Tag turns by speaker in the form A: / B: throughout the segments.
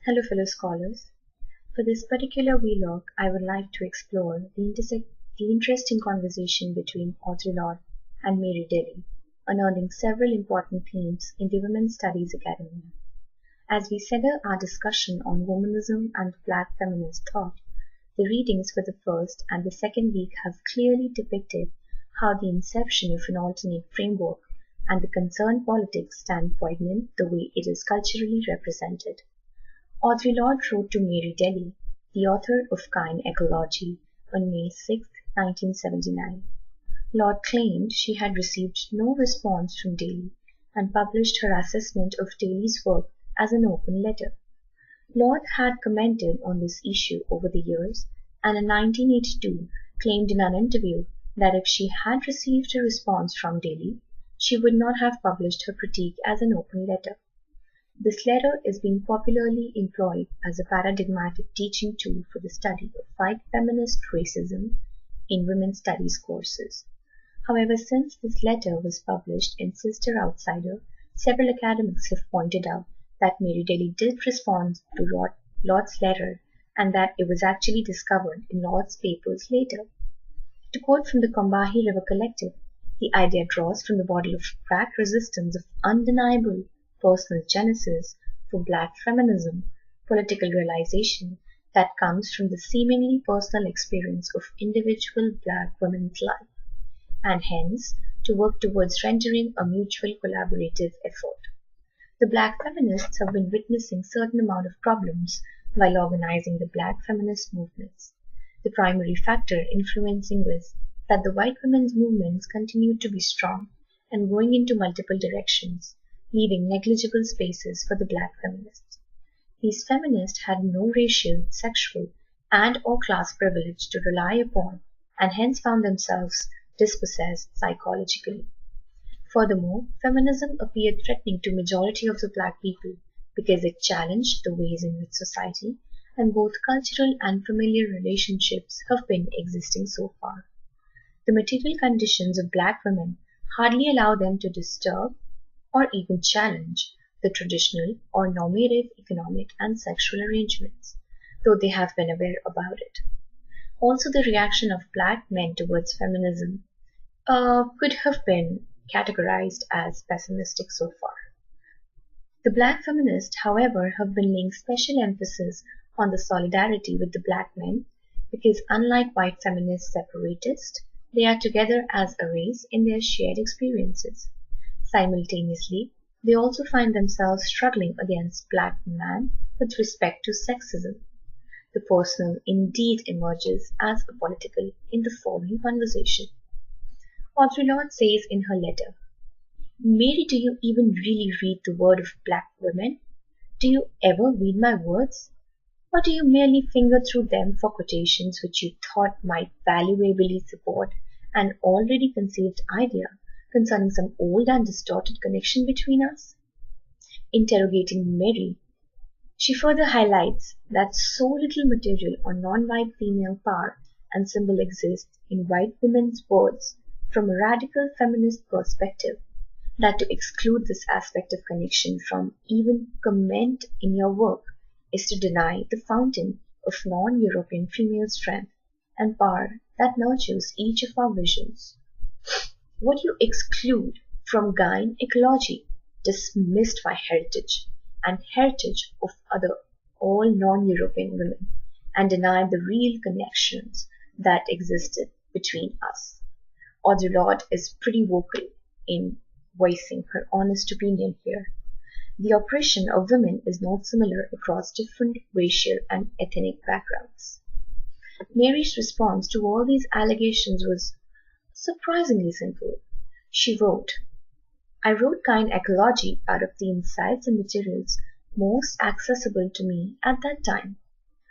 A: Hello fellow scholars. For this particular vlog, I would like to explore the interesting conversation between Audre Lorde and Mary Daly, unearthing several important themes in the Women's Studies Academia. As we center our discussion on womanism and Black feminist thought, the readings for the first and the second week have clearly depicted how the inception of an alternate framework and the concerned politics stand poignant the way it is culturally represented. Audre Lorde wrote to Mary Daly, the author of Kind Ecology, on May 6, 1979. Lorde claimed she had received no response from Daly and published her assessment of Daly's work as an open letter. Lorde had commented on this issue over the years and in 1982 claimed in an interview that if she had received a response from Daly, she would not have published her critique as an open letter. This letter is being popularly employed as a paradigmatic teaching tool for the study of white feminist racism in women's studies courses. However, since this letter was published in Sister Outsider, several academics have pointed out that Mary Daly did respond to Lorde's letter and that it was actually discovered in Lorde's papers later. To quote from the Combahee River Collective, the idea draws from the model of Black resistance of undeniable personal genesis for Black feminism, political realization that comes from the seemingly personal experience of individual Black women's life, and hence to work towards rendering a mutual collaborative effort. The Black feminists have been witnessing certain amount of problems while organizing the Black feminist movements. The primary factor influencing was that the white women's movements continued to be strong and going into multiple directions, leaving negligible spaces for the Black feminists. These feminists had no racial, sexual, and or class privilege to rely upon and hence found themselves dispossessed psychologically. Furthermore, feminism appeared threatening to majority of the Black people because it challenged the ways in which society and both cultural and familiar relationships have been existing so far. The material conditions of Black women hardly allow them to disturb or even challenge the traditional or normative economic and sexual arrangements, though they have been aware about it. Also, the reaction of Black men towards feminism could have been categorized as pessimistic so far. The Black feminists, however, have been laying special emphasis on the solidarity with the Black men because unlike white feminist separatists, they are together as a race in their shared experiences. Simultaneously, they also find themselves struggling against Black men with respect to sexism. The personal indeed emerges as a political in the following conversation. Audre Lorde says in her letter, "Mary, do you even really read the word of Black women? Do you ever read my words? Or do you merely finger through them for quotations which you thought might valuably support an already conceived idea concerning some old and distorted connection between us?" Interrogating Mary, she further highlights that so little material on non-white female power and symbol exists in white women's words from a radical feminist perspective that to exclude this aspect of connection from even comment in your work is to deny the fountain of non-European female strength and power that nurtures each of our visions. What you exclude from Kind Ecology, dismissed by heritage and heritage of other all non-European women, and deny the real connections that existed between us. Audre Lorde is pretty vocal in voicing her honest opinion here. The oppression of women is not similar across different racial and ethnic backgrounds. Mary's response to all these allegations was surprisingly simple. She wrote, "I wrote Kind Ecology out of the insights and materials most accessible to me at that time.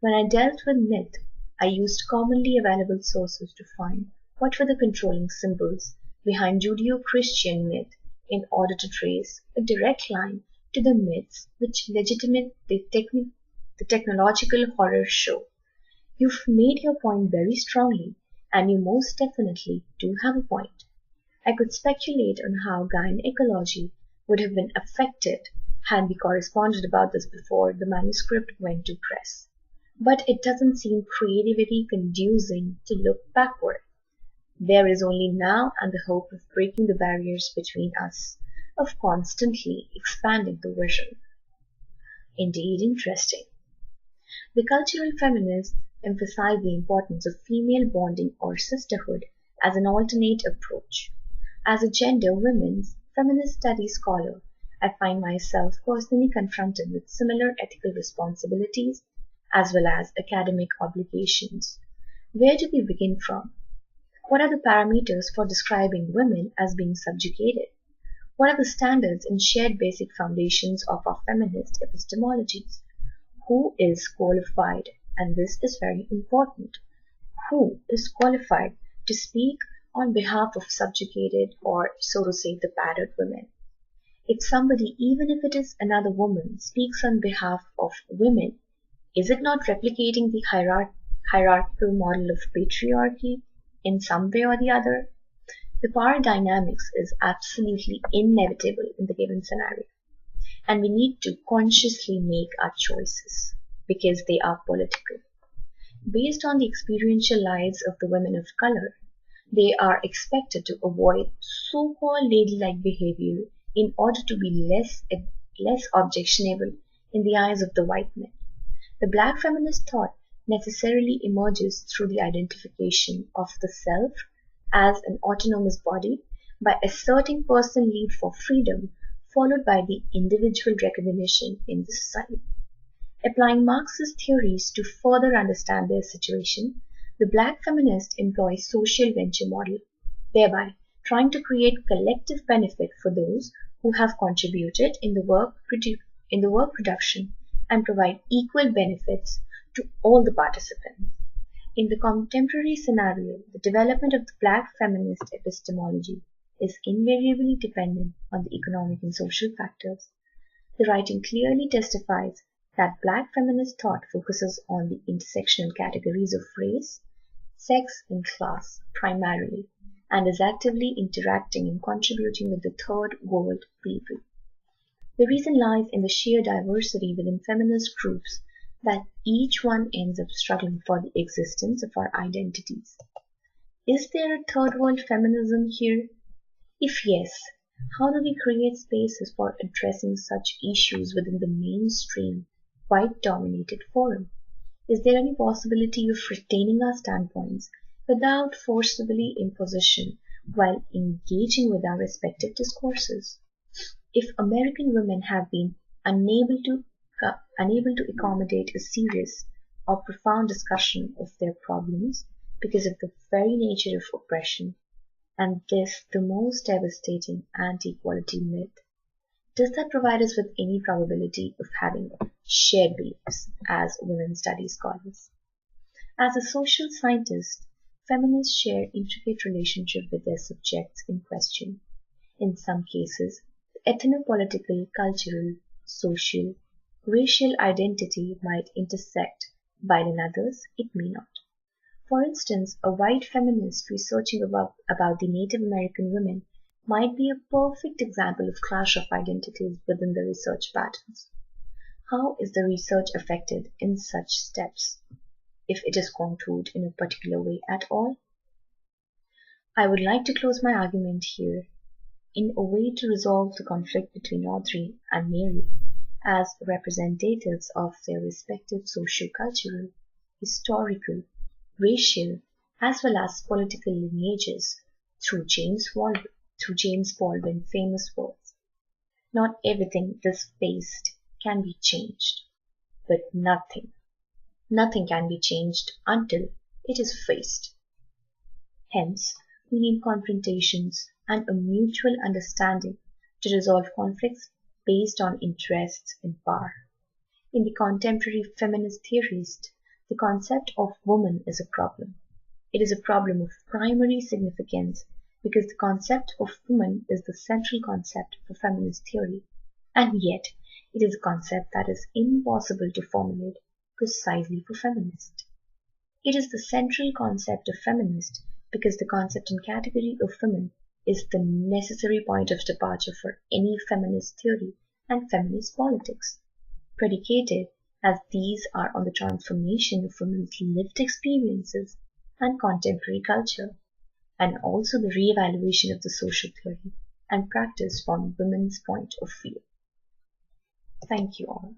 A: When I dealt with myth, I used commonly available sources to find what were the controlling symbols behind Judeo-Christian myth in order to trace a direct line to the myths which legitimate the technological horror show. You've made your point very strongly, and you most definitely do have a point. I could speculate on how Kind Ecology would have been affected had we corresponded about this before the manuscript went to press. But it doesn't seem creativity conducing to look backward. There is only now and the hope of breaking the barriers between us, of constantly expanding the vision. Indeed interesting. The cultural feminists emphasize the importance of female bonding or sisterhood as an alternate approach. As a gender women's feminist studies scholar, I find myself personally confronted with similar ethical responsibilities as well as academic obligations. Where do we begin from? What are the parameters for describing women as being subjugated? What are the standards and shared basic foundations of our feminist epistemologies? Who is qualified, and this is very important, who is qualified to speak on behalf of subjugated or, so to say, the battered women? If somebody, even if it is another woman, speaks on behalf of women, is it not replicating the hierarchical model of patriarchy in some way or the other? The power dynamics is absolutely inevitable in the given scenario, and we need to consciously make our choices because they are political. Based on the experiential lives of the women of color, they are expected to avoid so-called ladylike behavior in order to be less objectionable in the eyes of the white men. The black feminist thought necessarily emerges through the identification of the self as an autonomous body by asserting personal need for freedom, followed by the individual recognition in the society. Applying Marxist theories to further understand their situation, the black feminists employ social venture model, thereby trying to create collective benefit for those who have contributed in the work production and provide equal benefits to all the participants. In the contemporary scenario, the development of the black feminist epistemology is invariably dependent on the economic and social factors. The writing clearly testifies that black feminist thought focuses on the intersectional categories of race, sex, and class primarily, and is actively interacting and contributing with the third world people. The reason lies in the sheer diversity within feminist groups that each one ends up struggling for the existence of our identities. Is there a third world feminism here? If yes, how do we create spaces for addressing such issues within the mainstream, white-dominated forum? Is there any possibility of retaining our standpoints without forcibly imposition while engaging with our respective discourses? If American women have been unable to accommodate a serious or profound discussion of their problems because of the very nature of oppression, and this the most devastating anti-equality myth, does that provide us with any probability of having shared beliefs as women studies scholars? As a social scientist, feminists share intricate relationship with their subjects in question. In some cases, the ethnopolitical, cultural, social, racial identity might intersect, while in others it may not. For instance, a white feminist researching about the Native American women might be a perfect example of clash of identities within the research patterns. How is the research affected in such steps, if it is contoured in a particular way at all? I would like to close my argument here in a way to resolve the conflict between Audrey and Mary as representatives of their respective socio-cultural, historical, racial, as well as political lineages through James Baldwin's famous words. Not everything thus faced can be changed, but nothing can be changed until it is faced. Hence, we need confrontations and a mutual understanding to resolve conflicts based on interests and power. In the contemporary feminist theorist, the concept of woman is a problem. It is a problem of primary significance because the concept of woman is the central concept for feminist theory, and yet it is a concept that is impossible to formulate precisely for feminists. It is the central concept of feminist because the concept and category of women is the necessary point of departure for any feminist theory and feminist politics, predicated as these are on the transformation of women's lived experiences and contemporary culture, and also the re-evaluation of the social theory and practice from women's point of view. Thank you all.